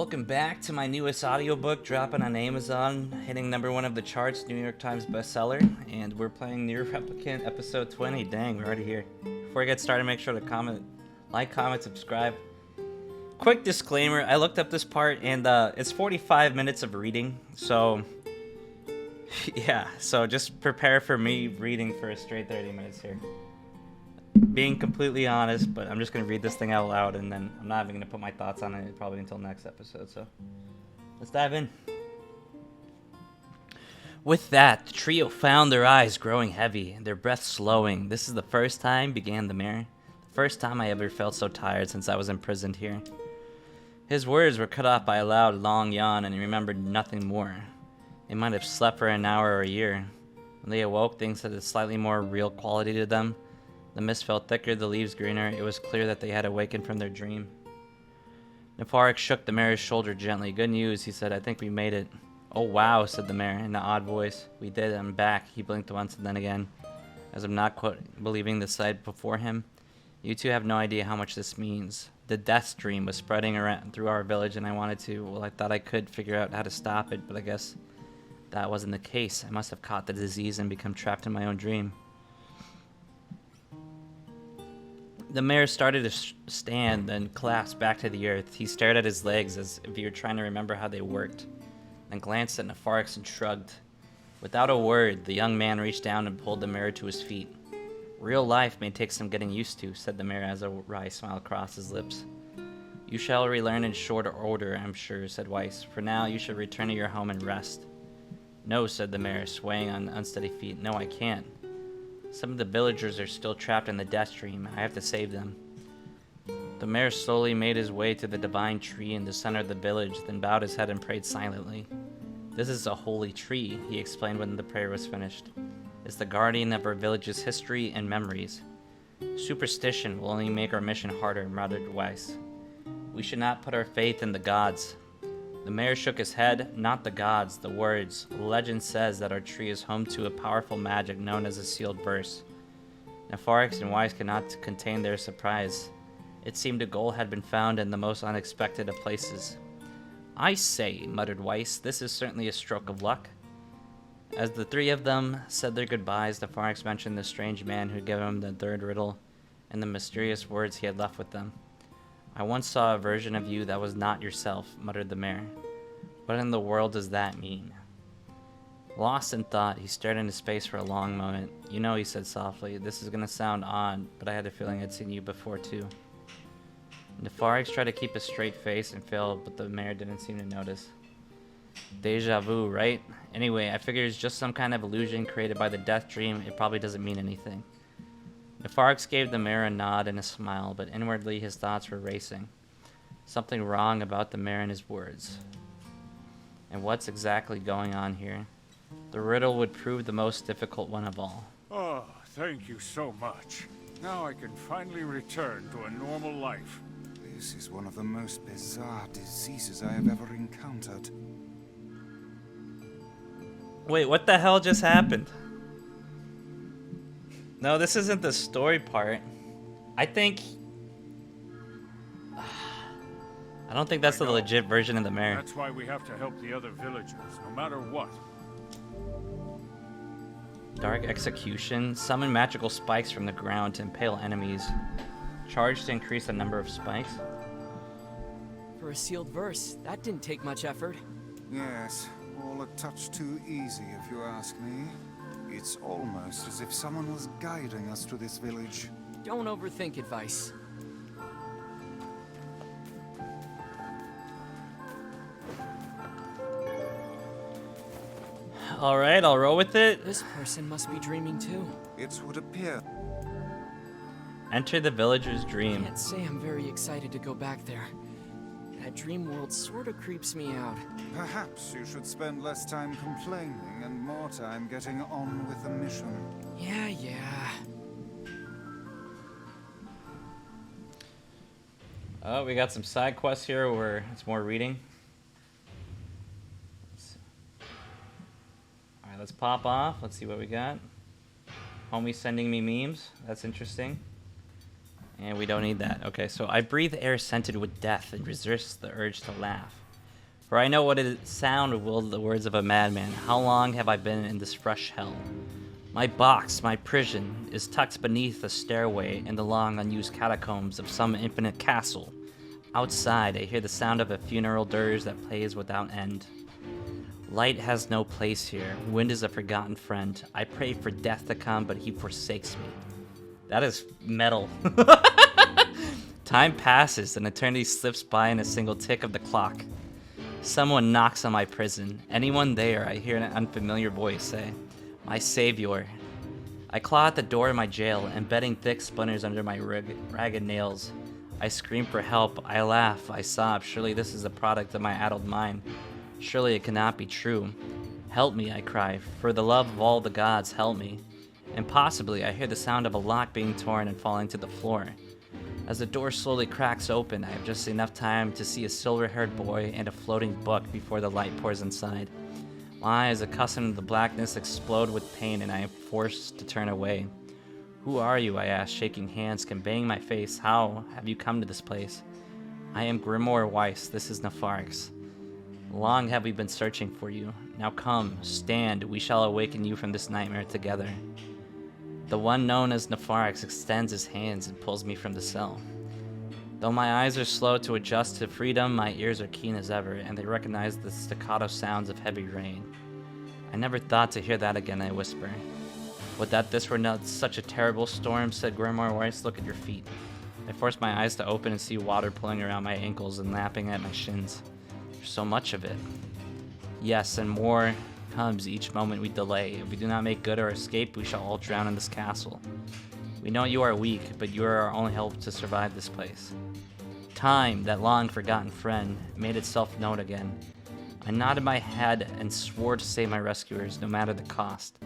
Welcome back to my newest audiobook, dropping on Amazon, hitting #1 of the charts, New York Times bestseller, and we're playing Nier Replicant episode 20. Dang, we're already here. Before I get started, make sure to like, comment, subscribe. Quick disclaimer, I looked up this part, and it's 45 minutes of reading, so yeah, so just prepare for me reading for a straight 30 minutes here. Being completely honest, but I'm just going to read this thing out loud, and then I'm not even going to put my thoughts on it probably until next episode, so let's dive in. With that, the trio found their eyes growing heavy, their breath slowing. This is the first time, began the mayor. The first time I ever felt so tired since I was imprisoned here. His words were cut off by a loud, long yawn, and he remembered nothing more. They might have slept for an hour or a year. When they awoke, things had a slightly more real quality to them. The mist felt thicker, the leaves greener. It was clear that they had awakened from their dream. Nepharix shook the mayor's shoulder gently. Good news, he said. I think we made it. Oh, wow, said the mayor in an odd voice. We did, I'm back. He blinked once and then again, as I'm not quite believing the sight before him. You two have no idea how much this means. The death dream was spreading around through our village, and I wanted to. Well, I thought I could figure out how to stop it, but I guess that wasn't the case. I must have caught the disease and become trapped in my own dream. The mayor started to stand, then collapsed back to the earth. He stared at his legs as if he were trying to remember how they worked, then glanced at Nepharix and shrugged. Without a word, the young man reached down and pulled the mayor to his feet. Real life may take some getting used to, said the mayor as a wry smile crossed his lips. You shall relearn in shorter order, I'm sure, said Weiss. For now, you should return to your home and rest. No, said the mayor, swaying on unsteady feet. No, I can't. Some of the villagers are still trapped in the death dream. I have to save them. The mayor slowly made his way to the divine tree in the center of the village, then bowed his head and prayed silently. This is a holy tree, he explained when the prayer was finished. It's the guardian of our village's history and memories. Superstition will only make our mission harder, muttered Weiss. We should not put our faith in the gods. The mayor shook his head. Not the gods, the words. Legend says that our tree is home to a powerful magic known as a sealed verse. Nepharix and Weiss could not contain their surprise. It seemed a goal had been found in the most unexpected of places. I say, muttered Weiss, this is certainly a stroke of luck. As the three of them said their goodbyes, Nepharix mentioned the strange man who gave him the third riddle and the mysterious words he had left with them. I once saw a version of you that was not yourself, muttered the mayor. What in the world does that mean? Lost in thought, he stared into space for a long moment. You know, he said softly, this is going to sound odd, but I had a feeling I'd seen you before too. Nepharix tried to keep a straight face and failed, but the mayor didn't seem to notice. Deja vu, right? Anyway, I figure it's just some kind of illusion created by the death dream. It probably doesn't mean anything. Nepharix gave the mayor a nod and a smile, but inwardly his thoughts were racing. Something wrong about the mayor and his words. And what's exactly going on here? The riddle would prove the most difficult one of all. Oh, thank you so much. Now I can finally return to a normal life. This is one of the most bizarre diseases I have ever encountered. Wait, what the hell just happened? No, this isn't the story part. I don't think that's the legit version of the mayor. That's why we have to help the other villagers, no matter what. Dark execution. Summon magical spikes from the ground to impale enemies. Charge to increase the number of spikes. For a sealed verse, that didn't take much effort. Yes, all a touch too easy if you ask me. It's almost as if someone was guiding us to this village. Don't overthink advice. Alright, I'll roll with it. This person must be dreaming too. It would appear. Enter the villager's I dream. can't say I'm very excited to go back there. That dream world sort of creeps me out. Perhaps you should spend less time complaining and more time getting on with the mission. Yeah. Oh, we got some side quests here where it's more reading. Alright, let's pop off. Let's see what we got. Homie sending me memes. That's interesting. And we don't need that. Okay, so I breathe air scented with death and resist the urge to laugh. For I know what it sound will the words of a madman. How long have I been in this fresh hell? My box, my prison, is tucked beneath a stairway in the long unused catacombs of some infinite castle. Outside, I hear the sound of a funeral dirge that plays without end. Light has no place here. Wind is a forgotten friend. I pray for death to come, but he forsakes me. That is metal. Time passes, and eternity slips by in a single tick of the clock. Someone knocks on my prison. Anyone there? I hear an unfamiliar voice say, "My savior." I claw at the door of my jail, embedding thick splinters under my ragged nails. I scream for help. I laugh. I sob. Surely this is the product of my addled mind. Surely it cannot be true. Help me, I cry. For the love of all the gods, help me. Impossibly, I hear the sound of a lock being torn and falling to the floor. As the door slowly cracks open, I have just enough time to see a silver-haired boy and a floating book before the light pours inside. My eyes, accustomed to the blackness, explode with pain, and I am forced to turn away. "Who are you?" I ask, shaking hands, conveying my face. "How have you come to this place?" "I am Grimoire Weiss. This is Nepharix. Long have we been searching for you. Now come, stand. We shall awaken you from this nightmare together." The one known as Nepharix extends his hands and pulls me from the cell. Though my eyes are slow to adjust to freedom, my ears are keen as ever, and they recognize the staccato sounds of heavy rain. "I never thought to hear that again," I whisper. "Would that this were not such a terrible storm," said Grimoire Weiss. "Look at your feet." I force my eyes to open and see water pulling around my ankles and lapping at my shins. There's so much of it. Yes, and more comes each moment we delay. If we do not make good our escape, we shall all drown in this castle. We know you are weak, but you are our only hope to survive this place. Time, that long-forgotten friend, made itself known again. I nodded my head and swore to save my rescuers, no matter the cost.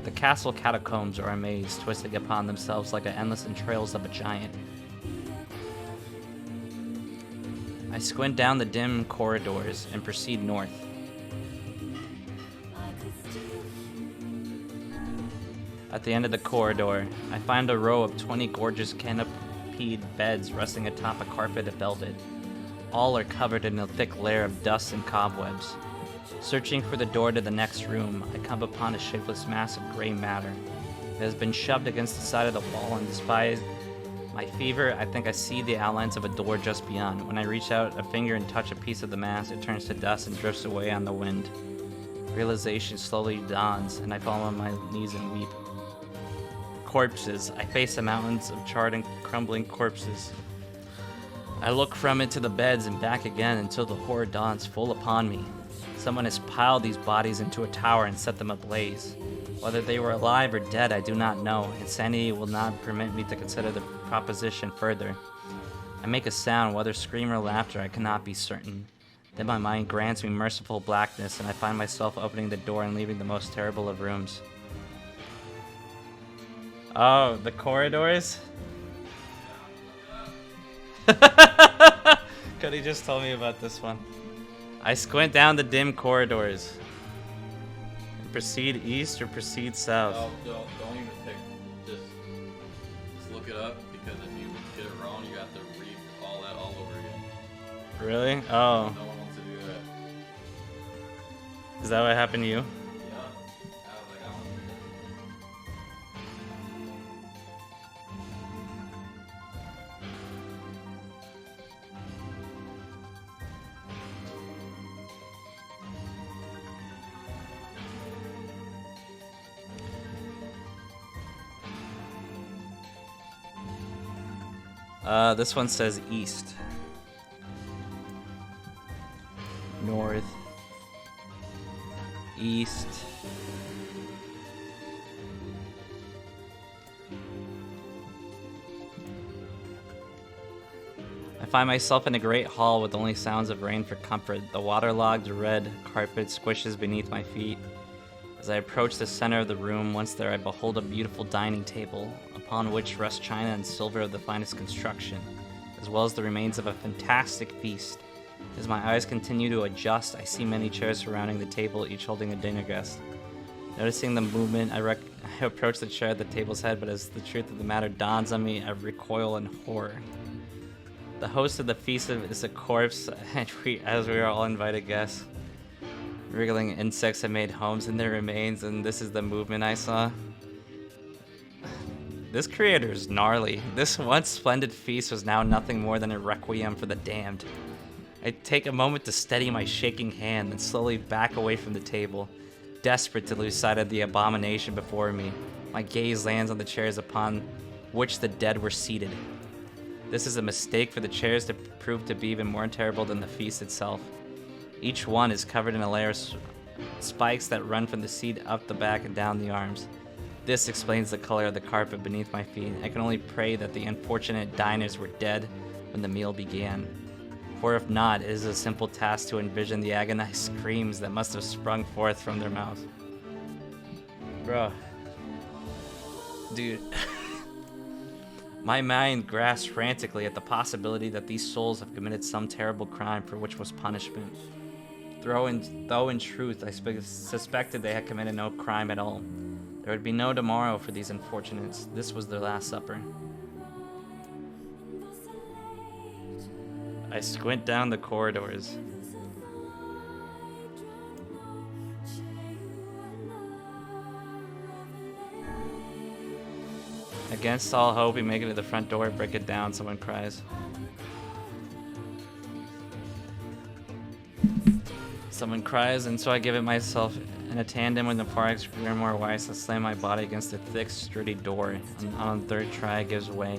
The castle catacombs are a maze, twisting upon themselves like the endless entrails of a giant. I squint down the dim corridors and proceed north. At the end of the corridor, I find a row of 20 gorgeous canopied beds resting atop a carpet of velvet. All are covered in a thick layer of dust and cobwebs. Searching for the door to the next room, I come upon a shapeless mass of gray matter. It has been shoved against the side of the wall, and despite my fever, I think I see the outlines of a door just beyond. When I reach out a finger and touch a piece of the mass, it turns to dust and drifts away on the wind. Realization slowly dawns, and I fall on my knees and weep. Corpses. I face the mountains of charred and crumbling corpses. I look from it to the beds and back again until the horror dawns full upon me. Someone has piled these bodies into a tower and set them ablaze. Whether they were alive or dead, I do not know. Insanity will not permit me to consider the proposition further. I make a sound, whether scream or laughter, I cannot be certain. Then my mind grants me merciful blackness, and I find myself opening the door and leaving the most terrible of rooms. Oh, the corridors? Cody just told me about this one. I squint down the dim corridors. Proceed east or proceed south? No, don't even pick. Just look it up, because if you get it wrong, you have to read all that all over again. Really? Oh. No one wants to do that. Is that what happened to you? Yeah. I was like, I don't want to do This one says east. North. East. I find myself in a great hall with only sounds of rain for comfort. The waterlogged red carpet squishes beneath my feet. As I approach the center of the room, once there I behold a beautiful dining table, upon which rest china and silver of the finest construction, as well as the remains of a fantastic feast. As my eyes continue to adjust, I see many chairs surrounding the table, each holding a dinner guest. Noticing the movement, I approach the chair at the table's head, but as the truth of the matter dawns on me, I recoil in horror. The host of the feast is a corpse, and as we are all invited guests. Wriggling insects have made homes in their remains, and this is the movement I saw. This creator is gnarly. This once splendid feast was now nothing more than a requiem for the damned. I take a moment to steady my shaking hand, and slowly back away from the table, desperate to lose sight of the abomination before me. My gaze lands on the chairs upon which the dead were seated. This is a mistake, for the chairs to prove to be even more terrible than the feast itself. Each one is covered in a layer of spikes that run from the seat up the back and down the arms. This explains the color of the carpet beneath my feet. I can only pray that the unfortunate diners were dead when the meal began. For if not, it is a simple task to envision the agonized screams that must have sprung forth from their mouths. Bro. Dude. My mind grasps frantically at the possibility that these souls have committed some terrible crime for which was punishment. Though in truth I suspected they had committed no crime at all. There would be no tomorrow for these unfortunates. This was their last supper. I squint down the corridors. Against all hope, we make it to the front door, break it down, someone cries. Someone cries, and so I give it myself in a tandem with Nepharix, Grimoire Weiss. I slam my body against the thick, sturdy door, and on the third try, it gives way.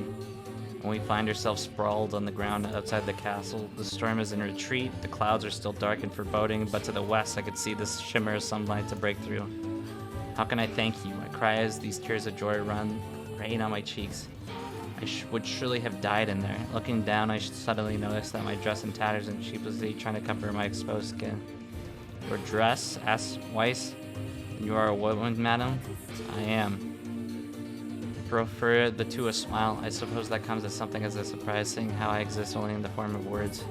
When we find ourselves sprawled on the ground outside the castle, the storm is in retreat, the clouds are still dark and foreboding, but to the west I could see this shimmer of sunlight to break through. How can I thank you? I cry as these tears of joy rain on my cheeks. I would surely have died in there. Looking down, I suddenly noticed that my dress in tatters and sheepishly trying to cover my exposed skin. Your dress? Asked Weiss. You are a woman, madam? I am. I prefer the two a smile. I suppose that comes as something as a surprise, seeing how I exist only in the form of words.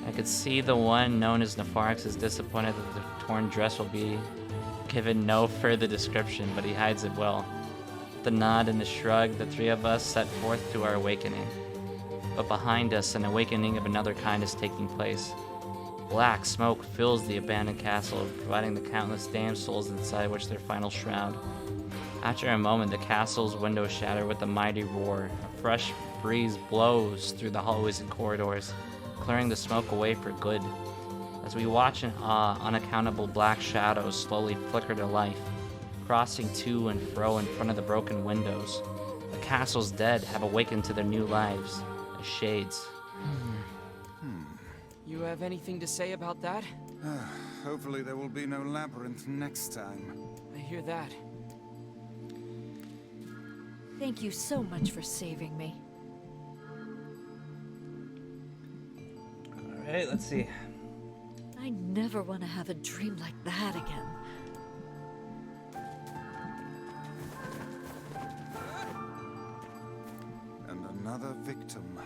I could see the one known as Nepharix is disappointed that the torn dress will be given no further description, but he hides it well. With a nod and a shrug, the three of us set forth to our awakening. But behind us, an awakening of another kind is taking place. Black smoke fills the abandoned castle, providing the countless damned souls inside which their final shroud. After a moment, the castle's windows shatter with a mighty roar. A fresh breeze blows through the hallways and corridors, clearing the smoke away for good. As we watch in awe, unaccountable black shadows slowly flicker to life, crossing to and fro in front of the broken windows. The castle's dead have awakened to their new lives as shades. You have anything to say about that? Hopefully there will be no labyrinth next time. I hear that. Thank you so much for saving me. Alright, let's see. I never want to have a dream like that again. And another victim.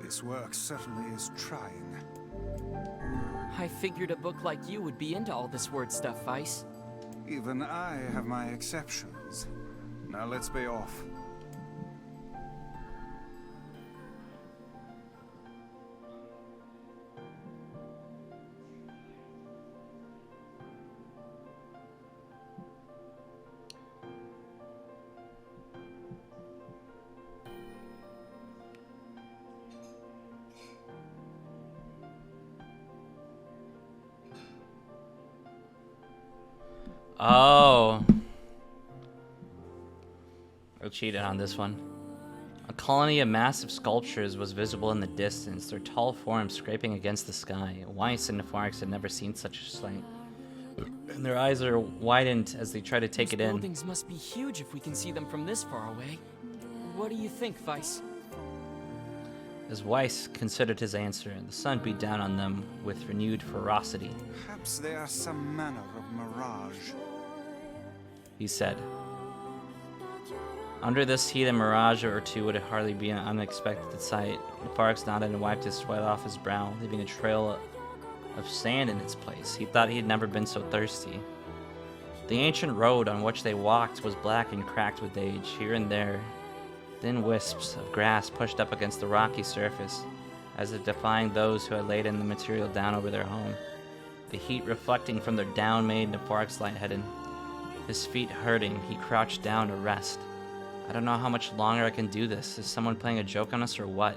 This work certainly is trying. I figured a book like you would be into all this word stuff, Weiss. Even I have my exceptions. Now let's be off. Oh. I cheated on this one. A colony of massive sculptures was visible in the distance, their tall forms scraping against the sky. Weiss and Nepharix had never seen such a sight, and their eyes are widened as they try to take Those it in. buildings must be huge if we can see them from this far away. What do you think, Weiss? As Weiss considered his answer, the sun beat down on them with renewed ferocity. Perhaps they are some manner of mirage. He said. Under this heat, a mirage or two would hardly be an unexpected sight. Nepharix nodded and wiped his sweat off his brow, leaving a trail of sand in its place. He thought he had never been so thirsty. The ancient road on which they walked was black and cracked with age. Here and there, Thin wisps of grass pushed up against the rocky surface, as if defying those who had laid in the material down over their home. The heat reflecting from their down made Nepharix lightheaded. His feet hurting, he crouched down to rest. I don't know how much longer I can do this. Is someone playing a joke on us or what?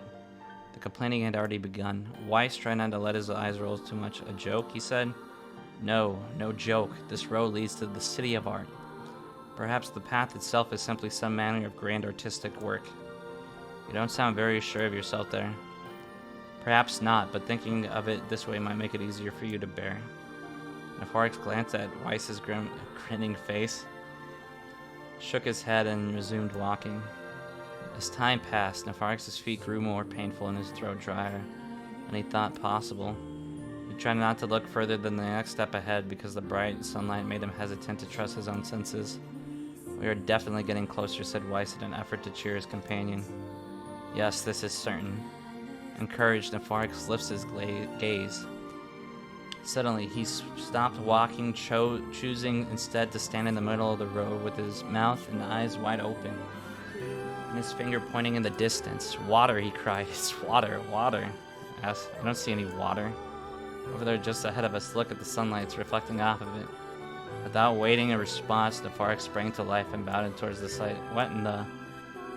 The complaining had already begun. Weiss tried not to let his eyes roll too much. A joke, he said? No, no joke. This road leads to the city of art. Perhaps the path itself is simply some manner of grand artistic work. You don't sound very sure of yourself there. Perhaps not, but thinking of it this way might make it easier for you to bear. Nepharix glanced at Weiss's grinning face, shook his head, and resumed walking. As time passed, Nepharix's feet grew more painful and his throat drier than he thought possible. He tried not to look further than the next step ahead because the bright sunlight made him hesitant to trust his own senses. We are definitely getting closer, said Weiss in an effort to cheer his companion. Yes, this is certain. Encouraged, Nepharix lifts his gaze. Suddenly, he stopped walking, choosing instead to stand in the middle of the road with his mouth and eyes wide open, and his finger pointing in the distance. Water, he cried. It's water, water. Yes, I don't see any water. Over there just ahead of us, look at the sunlight reflecting off of it. Without waiting a response, Nepharix sprang to life and bounded towards the sight. What in the...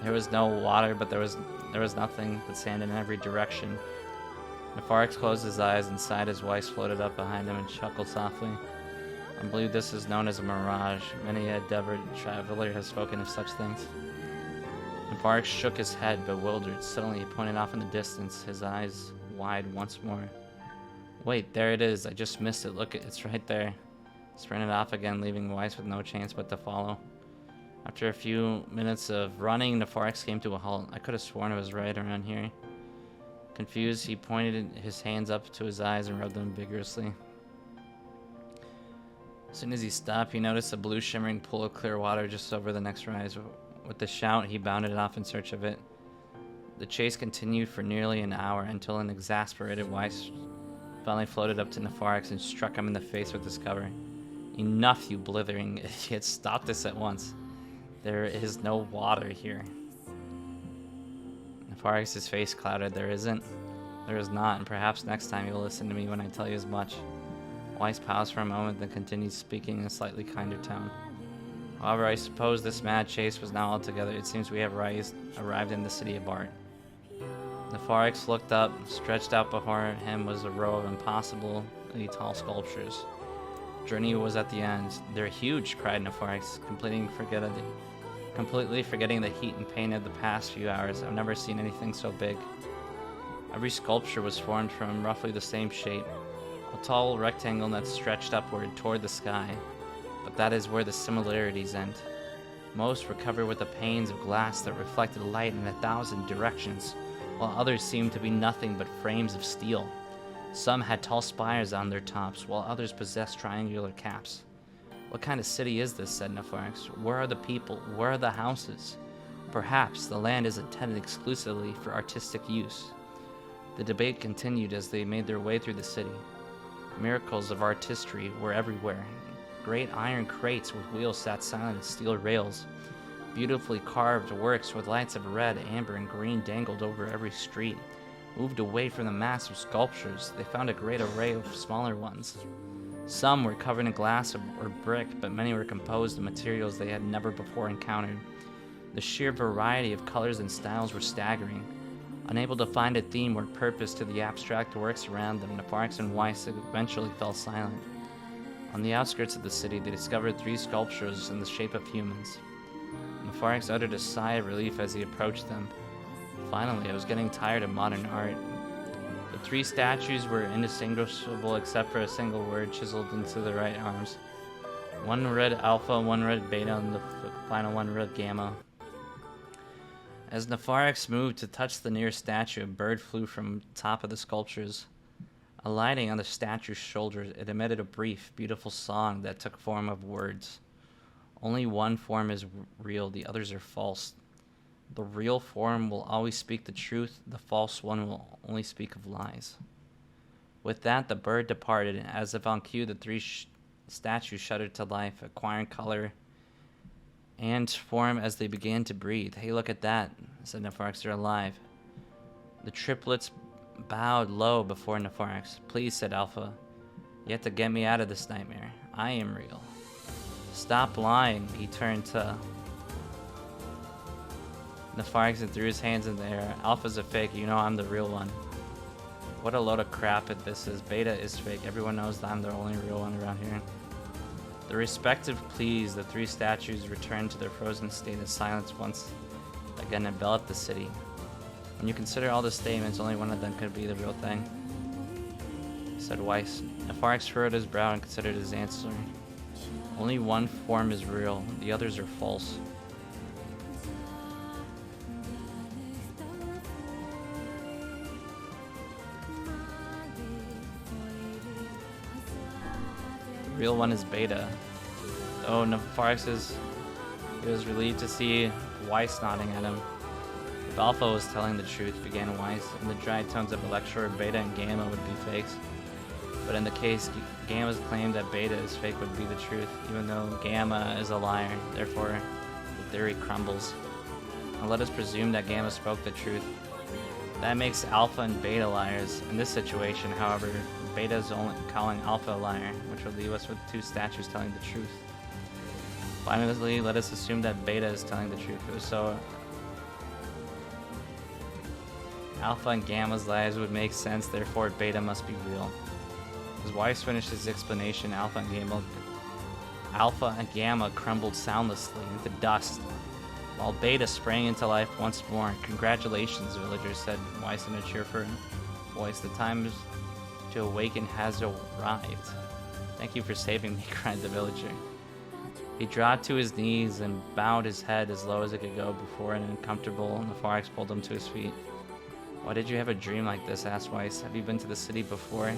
There was no water, but there was nothing but sand in every direction. Nepharix closed his eyes and sighed as Weiss floated up behind him and chuckled softly. I believe this is known as a mirage. Many a endeavored traveler has spoken of such things. Nepharix shook his head, bewildered. Suddenly he pointed off in the distance, his eyes wide once more. Wait, there it is. I just missed it. Look, it's right there. Sprinted off again, leaving Weiss with no chance but to follow. After a few minutes of running, Nepharix came to a halt. I could have sworn it was right around here. Confused, he pointed his hands up to his eyes and rubbed them vigorously. As soon as he stopped, he noticed a blue shimmering pool of clear water just over the next rise. With a shout, he bounded off in search of it. The chase continued for nearly an hour until an exasperated Weiss finally floated up to Nepharix and struck him in the face with his cover. Enough, you blithering idiot. Stop this at once. There is no water here. Nepharix's face clouded. There isn't. There is not, and perhaps next time you'll listen to me when I tell you as much. Weiss paused for a moment, then continued speaking in a slightly kinder tone. However, I suppose this mad chase was now altogether. It seems we have arrived in the city of art. Nepharix looked up. Stretched out before him was a row of impossibly tall sculptures. Journey was at the end. They're huge, cried Nepharix, completely forgetting the heat and pain of the past few hours. I've never seen anything so big. Every sculpture was formed from roughly the same shape, a tall rectangle that stretched upward toward the sky, but that is where the similarities end. Most were covered with the panes of glass that reflected light in 1,000 directions, while others seemed to be nothing but frames of steel. Some had tall spires on their tops, while others possessed triangular caps. What kind of city is this, said Nepharix. Where are the people? Where are the houses? Perhaps the land is intended exclusively for artistic use. The debate continued as they made their way through the city. Miracles of artistry were everywhere. Great iron crates with wheels sat silent as steel rails. Beautifully carved works with lights of red, amber, and green dangled over every street. Moved away from the massive sculptures, they found a great array of smaller ones. Some were covered in glass or brick, but many were composed of materials they had never before encountered. The sheer variety of colors and styles were staggering. Unable to find a theme or purpose to the abstract works around them, Nepharix and Weiss eventually fell silent. On the outskirts of the city, they discovered 3 sculptures in the shape of humans. Nepharix uttered a sigh of relief as he approached them. Finally, I was getting tired of modern art. The 3 statues were indistinguishable except for a single word chiseled into the right arms. One read alpha, one read beta, and the final one read gamma. As Nepharix moved to touch the nearest statue, a bird flew from the top of the sculptures. Alighting on the statue's shoulders, it emitted a brief, beautiful song that took form of words. Only one form is real, the others are false. The real form will always speak the truth, the false one will only speak of lies. With that, the bird departed, and as if on cue, the 3 statues shuddered to life, acquiring color and form as they began to breathe. Hey, look at that, said Nepharix. They're alive. The triplets bowed low before Nepharix. Please, said Alpha. You have to get me out of this nightmare. I am real. Stop lying. He turned to Nepharix and threw his hands in the air. Alpha's a fake. You know I'm the real one. What a load of crap this is. Beta is fake. Everyone knows that I'm the only real one around here. The respective pleas, the three statues returned to their frozen state as silence once again enveloped the city. When you consider all the statements, only one of them could be the real thing, said Weiss. Nepharix furrowed his brow and considered his answer. Only one form is real, the others are false. The real one is Beta. Oh, Nepharix he was relieved to see Weiss nodding at him. If Alpha was telling the truth, began Weiss, in the dry tones of a lecturer, Beta and Gamma would be fakes. But in the case, Gamma's claim that Beta is fake would be the truth, even though Gamma is a liar. Therefore, the theory crumbles. And let us presume that Gamma spoke the truth. That makes Alpha and Beta liars. In this situation, however, Beta is only calling Alpha a liar, which would leave us with two statues telling the truth. Finally, let us assume that Beta is telling the truth. So Alpha and Gamma's lies would make sense, therefore Beta must be real. As Weiss finished his explanation, Alpha and Gamma crumbled soundlessly into dust, while Beta sprang into life once more. Congratulations, villagers, said Weiss in a cheerful voice. The time to awaken has arrived. Thank you for saving me, cried the villager. He dropped to his knees and bowed his head as low as it could go before an uncomfortable Nepharix pulled him to his feet. Why did you have a dream like this? Asked Weiss. Have you been to the city before?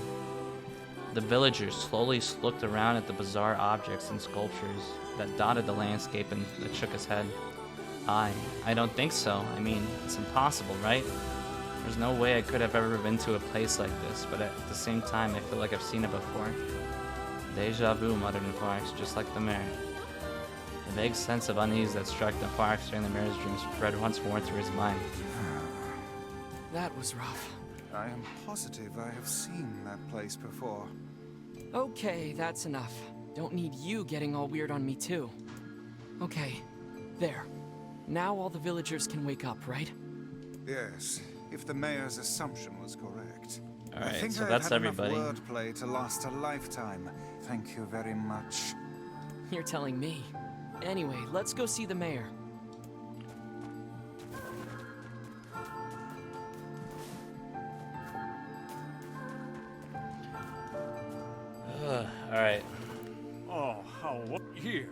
The villagers slowly looked around at the bizarre objects and sculptures that dotted the landscape and shook his head. I don't think so. I mean, it's impossible, right? There's no way I could have ever been to a place like this, but at the same time, I feel like I've seen it before. Deja vu, muttered Nepharix, just like the mayor. The vague sense of unease that struck Nepharix during the mayor's dream spread once more through his mind. That was rough. I am positive I have seen that place before. Okay, that's enough. Don't need you getting all weird on me too. Okay, there. Now all the villagers can wake up, right? Yes, if the mayor's assumption was correct. I Alright, think so I've that's had everybody. enough wordplay to last a lifetime. Thank you very much. You're telling me. Anyway, let's go see the mayor. Alright. Oh, how here?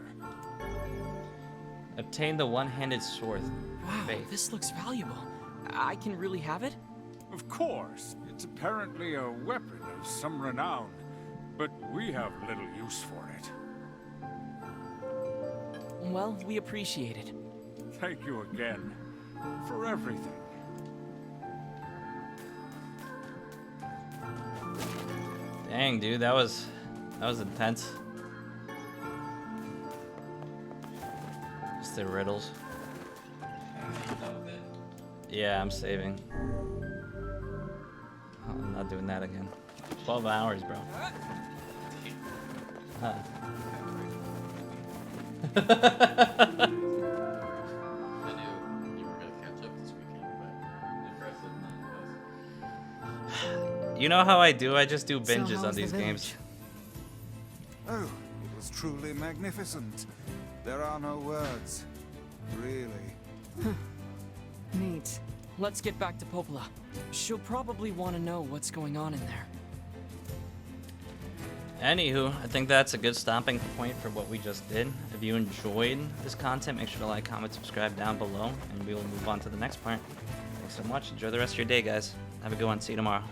Obtain the one-handed sword. Wow, Faith. this looks valuable. I can really have it? Of course. It's apparently a weapon of some renown, but we have little use for it. Well, we appreciate it. Thank you again for everything. Dang, dude, that was intense. Just the riddles. Yeah, I'm saving. Oh, I'm not doing that again. 12 hours, bro. Huh. I knew you were gonna catch up this weekend, but impressive nonetheless. You know how I do? I just do So binges how on was the these games. Oh, it was truly magnificent. There are no words. Really. Neat. Let's get back to Popola. She'll probably want to know what's going on in there. Anywho, I think that's a good stopping point for what we just did. If you enjoyed this content, make sure to like, comment, subscribe down below, and we will move on to the next part. Thanks so much. Enjoy the rest of your day, guys. Have a good one. See you tomorrow.